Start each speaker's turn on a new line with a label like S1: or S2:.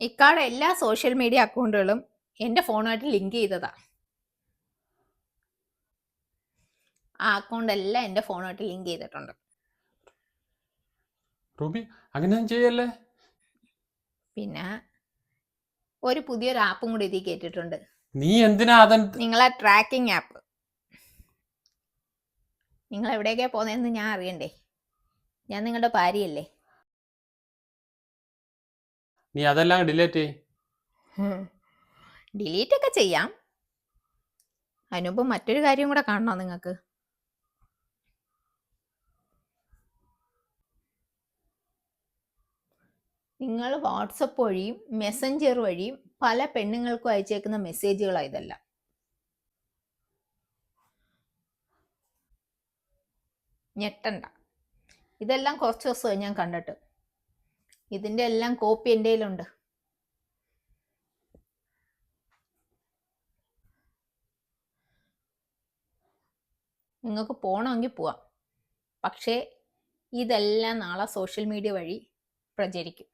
S1: ഇക്കാടെ എല്ലാ social media അക്കൗണ്ടുകളും എൻ്റെ ഫോണുമായിട്ട് ലിങ്ക് ചെയ്തതാ. ആ അക്കൗണ്ട് എല്ലാം എൻ്റെ ഫോണുമായിട്ട് ലിങ്ക് ചെയ്തിട്ടുണ്ട്.
S2: റൂബി അങ്ങനെയൊന്നും ചെയ്യല്ലേ.
S1: പിന്നെ ഒരു പുതിയൊരു ആപ്പും കൂടി ഇതിൽ കേട്ടിട്ടുണ്ട്.
S2: നീ എന്തിനാ
S1: നിങ്ങളെ ട്രാക്കിംഗ് ആപ്പ്. നിങ്ങൾ എവിടേക്കാ പോകുന്നതെന്ന് ഞാൻ അറിയണ്ടേ? ഞാൻ നിങ്ങളുടെ ഭാര്യയല്ലേ?
S2: നീ അതെല്ലാം ഡിലീറ്റ് ചെയ്.
S1: ഡിലീറ്റ് ഒക്കെ ചെയ്യാം. അതിനുമുമ്പ് മറ്റൊരു കാര്യം കൂടെ കാണണോ നിങ്ങൾക്ക്? നിങ്ങൾ വാട്സപ്പ് വഴിയും മെസ്സഞ്ചർ വഴിയും പല പെണ്ണുങ്ങൾക്കും അയച്ചേക്കുന്ന മെസ്സേജുകളാണ് ഇതെല്ലാം. ഞെട്ടണ്ട, ഇതെല്ലാം കുറച്ച് ദിവസമായി ഞാൻ കണ്ടിട്ട്. ഇതിൻ്റെ എല്ലാം കോപ്പി എൻ്റെ കയ്യിലുണ്ട്. നിങ്ങൾക്ക് പോകണമെങ്കിൽ പോവാം, പക്ഷേ ഇതെല്ലാം നാളെ സോഷ്യൽ മീഡിയ വഴി പ്രചരിക്കും.